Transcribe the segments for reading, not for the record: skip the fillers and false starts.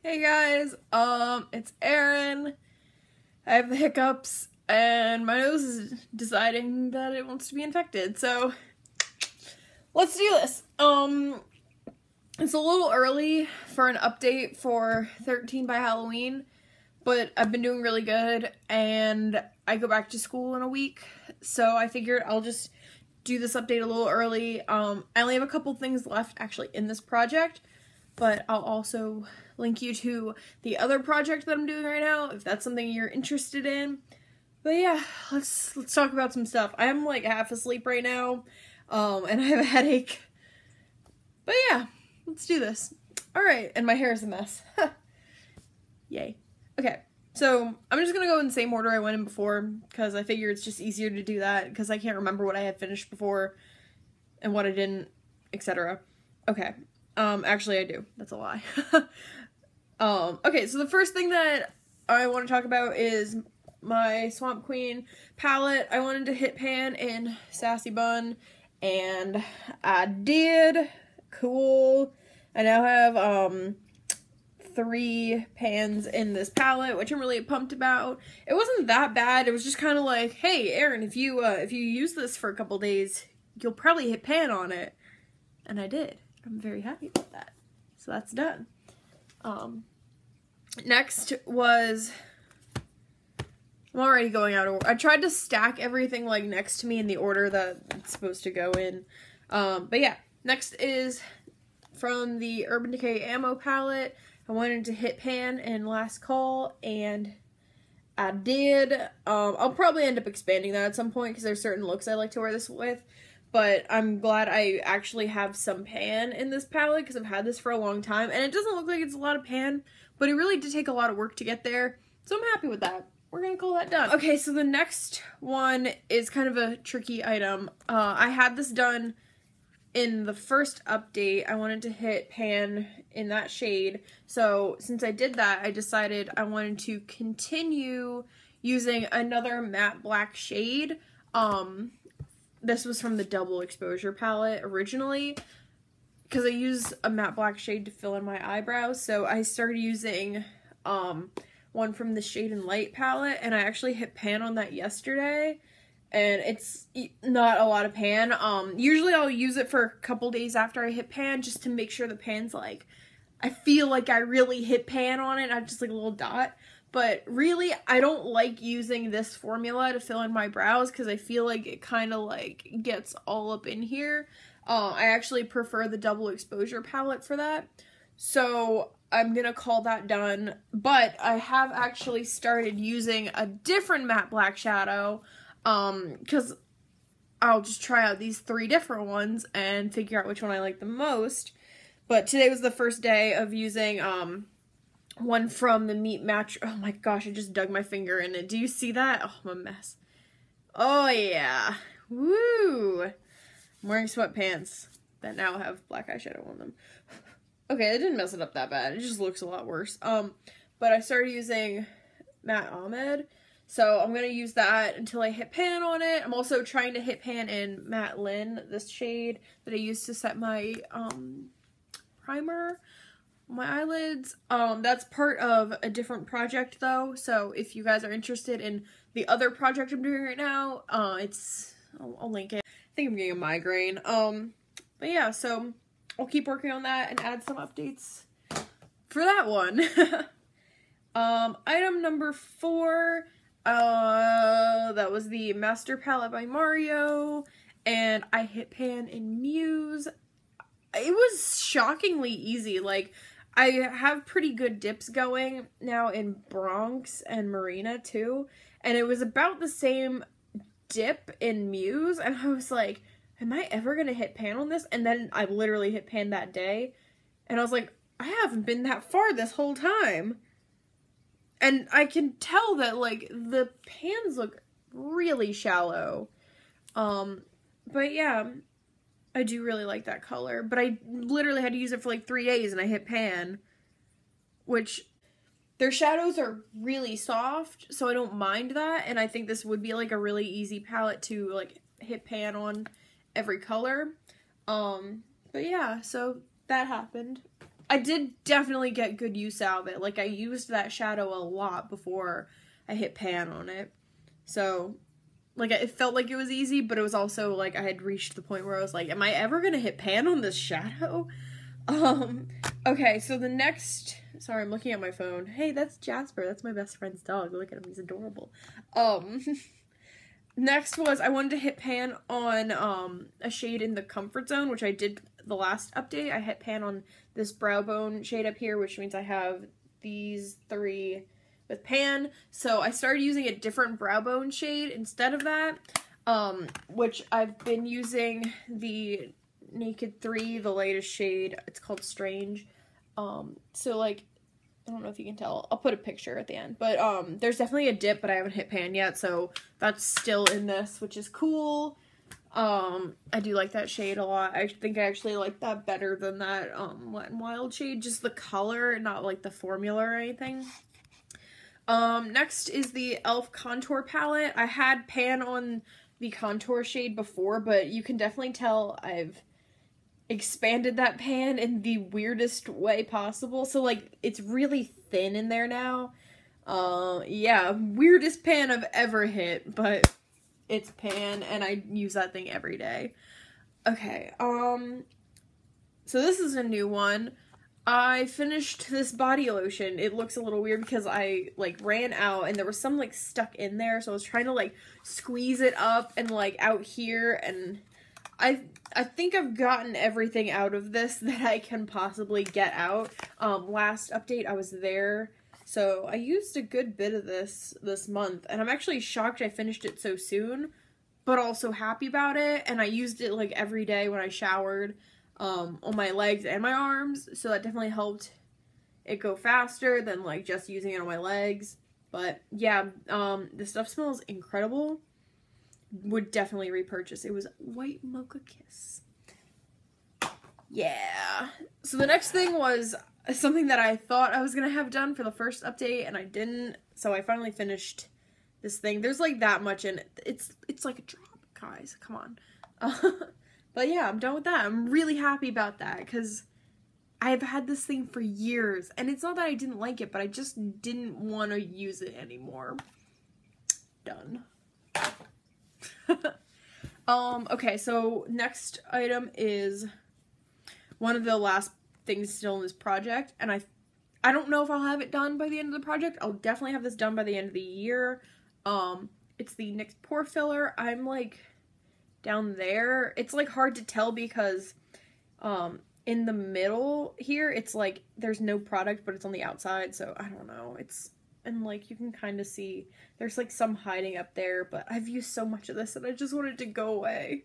Hey guys, it's Erin. I have the hiccups and my nose is deciding that it wants to be infected, so let's do this. It's a little early for an update for 13 by Halloween, but I've been doing really good and I go back to school in a week, so I figured I'll just do this update a little early. I only have a couple things left actually in this project, but I'll also link you to the other project that I'm doing right now if that's something you're interested in. But yeah, let's talk about some stuff. I'm like half asleep right now, and I have a headache. But yeah, let's do this. Alright, and my hair is a mess. Yay. Okay, so I'm just gonna go in the same order I went in before, because I figure it's just easier to do that, because I can't remember what I had finished before, and what I didn't, etc. Okay. Actually I do. That's a lie. Okay, so the first thing that I want to talk about is my Swamp Queen palette. I wanted to hit pan in Sassy Bun, and I did. Cool. I now have, 3 pans in this palette, which I'm really pumped about. It wasn't that bad. It was just kind of like, hey, Erin, if you use this for a couple days, you'll probably hit pan on it. And I did. I'm very happy with that. So that's done. Next was, I'm already going out of order. I tried to stack everything like next to me in the order that it's supposed to go in. But yeah, next is from the Urban Decay Ammo palette. I wanted to hit pan in Last Call, and I did. I'll probably end up expanding that at some point because there's certain looks I like to wear this with. But I'm glad I actually have some pan in this palette because I've had this for a long time. And it doesn't look like it's a lot of pan, but it really did take a lot of work to get there. So I'm happy with that. We're going to call that done. Okay, so the next one is kind of a tricky item. I had this done in the first update. I wanted to hit pan in that shade. So since I did that, I decided I wanted to continue using another matte black shade. This was from the Double Exposure palette originally, because I use a matte black shade to fill in my eyebrows, so I started using one from the Shade and Light palette, and I actually hit pan on that yesterday, and it's not a lot of pan. Usually I'll use it for a couple days after I hit pan, just to make sure the pan's like, I feel like I really hit pan on it, not just like a little dot. But really, I don't like using this formula to fill in my brows because I feel like it kind of like gets all up in here. I actually prefer the Double Exposure palette for that. So I'm going to call that done. But I have actually started using a different matte black shadow because I'll just try out these 3 different ones and figure out which one I like the most. But today was the first day of using one from the Meat Match. Oh my gosh, I just dug my finger in it. Do you see that? Oh, I'm a mess. Oh yeah. Woo! I'm wearing sweatpants that now have black eyeshadow on them. Okay, I didn't mess it up that bad. It just looks a lot worse. But I started using Matte Ahmed. So I'm going to use that until I hit pan on it. I'm also trying to hit pan in Matte Lynn, this shade that I used to set my primer my eyelids. That's part of a different project though, so if you guys are interested in the other project I'm doing right now, I'll link it. I think I'm getting a migraine. But yeah, so I'll keep working on that and add some updates for that one. Item number 4, that was the Master Palette by Mario, and I hit pan in Muse. It was shockingly easy. Like, I have pretty good dips going now in Bronx and Marina too, and it was about the same dip in Muse, and I was like, am I ever gonna hit pan on this? And then I literally hit pan that day, and I was like, I haven't been that far this whole time. And I can tell that, like, the pans look really shallow. But yeah, I do really like that color, but I literally had to use it for like 3 days and I hit pan, which their shadows are really soft, so I don't mind that, and I think this would be like a really easy palette to like hit pan on every color. But yeah, so that happened. I did definitely get good use out of it. Like, I used that shadow a lot before I hit pan on it. So, like, it felt like it was easy, but it was also, like, I had reached the point where I was like, am I ever gonna hit pan on this shadow? Okay, so the next... Sorry, I'm looking at my phone. Hey, that's Jasper. That's my best friend's dog. Look at him. He's adorable. Next was I wanted to hit pan on a shade in the Comfort Zone, which I did the last update. I hit pan on this brow bone shade up here, which means I have these 3 with pan. So I started using a different brow bone shade instead of that, which I've been using the Naked 3, the latest shade. It's called Strange. So like, I don't know if you can tell. I'll put a picture at the end. But there's definitely a dip, but I haven't hit pan yet, so that's still in this, which is cool. I do like that shade a lot. I think I actually like that better than that Wet n Wild shade. Just the color, not like the formula or anything. Next is the e.l.f. contour palette. I had pan on the contour shade before, but you can definitely tell I've expanded that pan in the weirdest way possible. So, like, it's really thin in there now. Yeah, weirdest pan I've ever hit, but it's pan, and I use that thing every day. Okay, so this is a new one. I finished this body lotion. It looks a little weird because I, like, ran out, and there was some, like, stuck in there, so I was trying to, like, squeeze it up and, like, out here, and I think I've gotten everything out of this that I can possibly get out. Last update, I was there, so I used a good bit of this month, and I'm actually shocked I finished it so soon, but also happy about it, and I used it, like, every day when I showered, on my legs and my arms, so that definitely helped it go faster than, like, just using it on my legs. But, yeah, this stuff smells incredible. Would definitely repurchase. It was White Mocha Kiss. Yeah. So the next thing was something that I thought I was gonna have done for the first update, and I didn't. So I finally finished this thing. There's like that much in it. It's like a drop, guys. Come on. But yeah, I'm done with that. I'm really happy about that because I've had this thing for years, and it's not that I didn't like it, but I just didn't want to use it anymore. Done. Okay, so next item is one of the last things still in this project, and I don't know if I'll have it done by the end of the project. I'll definitely have this done by the end of the year. It's the NYX Pore Filler. I'm, like, down there. It's, like, hard to tell because, in the middle here, it's, like, there's no product, but it's on the outside, so I don't know. And, like, you can kind of see there's, like, some hiding up there, but I've used so much of this and I just wanted to go away.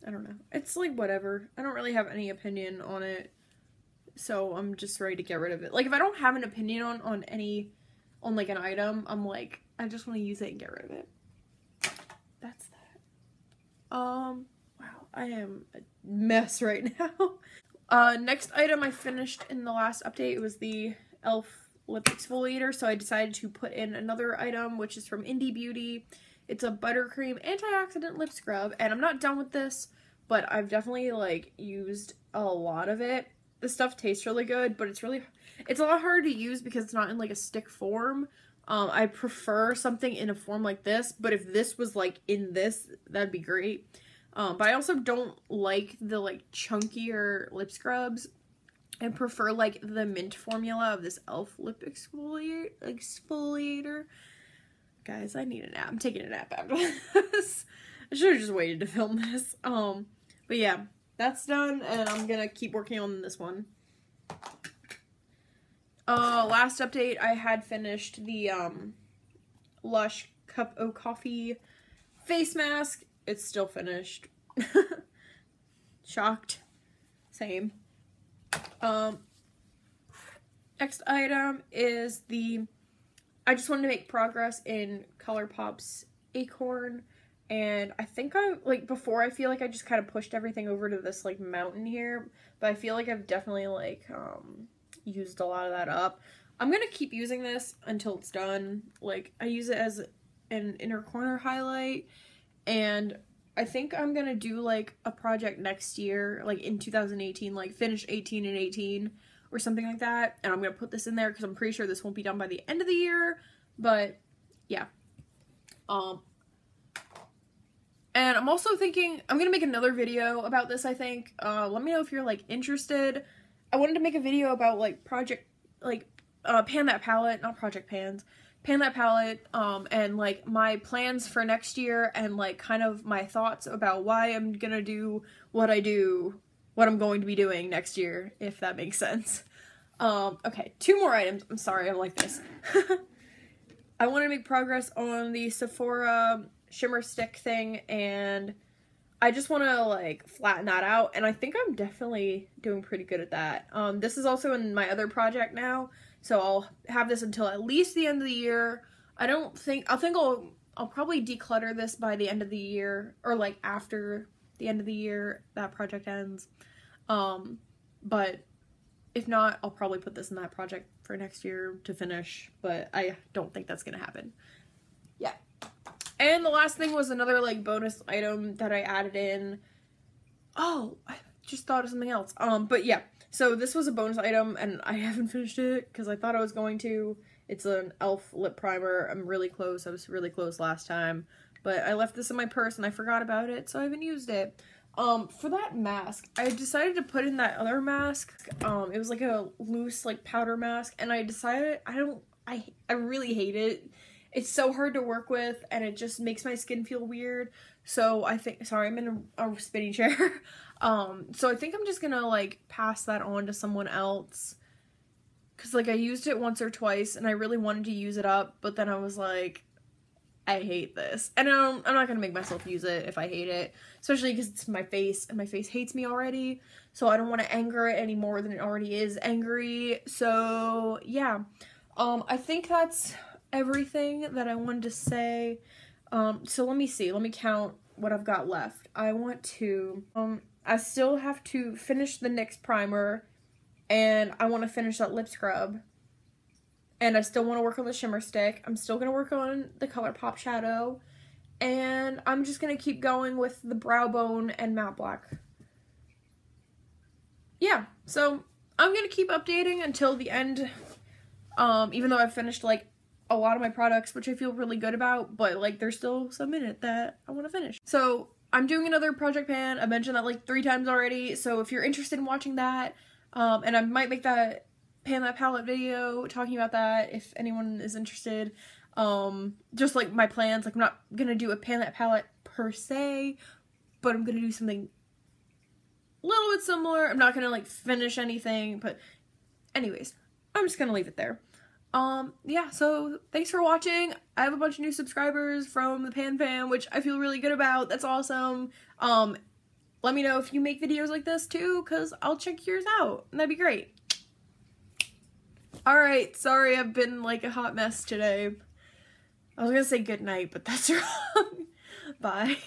I don't know. It's, like, whatever. I don't really have any opinion on it, so I'm just ready to get rid of it. Like, if I don't have an opinion on like, an item, I'm like, I just want to use it and get rid of it. That's that. Wow, I am a mess right now. Next item I finished in the last update was the e.l.f. lip exfoliator, so I decided to put in another item, which is from Indie Beauty. It's a buttercream antioxidant lip scrub, and I'm not done with this, but I've definitely, like, used a lot of it. The stuff tastes really good, but it's a lot harder to use because it's not in, like, a stick form. I prefer something in a form like this, but if this was, like, in this, that'd be great. But I also don't like the, like, chunkier lip scrubs. I prefer, like, the mint formula of this e.l.f. lip exfoliator. Guys, I need a nap. I'm taking a nap after this. I should have just waited to film this. But yeah, that's done, and I'm gonna keep working on this one. Last update, I had finished the, Lush Cup O' Coffee face mask. It's still finished. Shocked. Same. Next item is I just wanted to make progress in ColourPop's Acorn, and I think before I feel like I just kind of pushed everything over to this, like, mountain here, but I feel like I've definitely, like, used a lot of that up. I'm gonna keep using this until it's done. Like, I use it as an inner corner highlight, and I think I'm gonna do like a project next year, like in 2018, like finish 18 and 18 or something like that. And I'm gonna put this in there because I'm pretty sure this won't be done by the end of the year. But yeah. And I'm also thinking I'm gonna make another video about this, I think. Let me know if you're like interested. I wanted to make a video about like project, like pan that palette, not project pans, pan that palette, and like my plans for next year and like kind of my thoughts about why I'm gonna do, what I'm going to be doing next year, if that makes sense. Okay, 2 more items. I'm sorry, I'm like this. I want to make progress on the Sephora shimmer stick thing, and I just want to like flatten that out, and I think I'm definitely doing pretty good at that. This is also in my other project now, so I'll have this until at least the end of the year. I'll probably declutter this by the end of the year, or like after the end of the year that project ends. But if not, I'll probably put this in that project for next year to finish, but I don't think that's gonna happen. Yeah. And the last thing was another like bonus item that I added in. Oh, I just thought of something else. But yeah, so this was a bonus item and I haven't finished it because I thought I was going to. It's an e.l.f. lip primer. I'm really close. I was really close last time, but I left this in my purse and I forgot about it, so I haven't used it. For that mask, I decided to put in that other mask. It was like a loose like powder mask, and I decided I really hate it. It's so hard to work with, and it just makes my skin feel weird. So I think, sorry, I'm in a spinning chair. So I think I'm just gonna like pass that on to someone else. Cause like I used it once or twice and I really wanted to use it up, but then I was like, I hate this. And I'm not gonna make myself use it if I hate it. Especially because it's my face and my face hates me already. So I don't want to anger it any more than it already is angry. So yeah. I think that's everything that I wanted to say. So let me see. Let me count what I've got left. I want to, I still have to finish the NYX primer, and I want to finish that lip scrub, and I still want to work on the shimmer stick. I'm still going to work on the ColourPop shadow, and I'm just going to keep going with the brow bone and matte black. Yeah, so I'm going to keep updating until the end, even though I've finished like a lot of my products, which I feel really good about, but like there's still some in it that I want to finish. So I'm doing another project pan. I mentioned that like 3 times already, so if you're interested in watching that, and I might make that pan that palette video talking about that if anyone is interested. Just like my plans, like I'm not gonna do a pan that palette per se, but I'm gonna do something a little bit similar. I'm not gonna like finish anything, but anyways, I'm just gonna leave it there. Yeah, so thanks for watching. I have a bunch of new subscribers from the Pan Fam, which I feel really good about. That's awesome. Let me know if you make videos like this too, because I'll check yours out. That'd be great. Alright, sorry I've been like a hot mess today. I was gonna say good night, but that's wrong. Bye.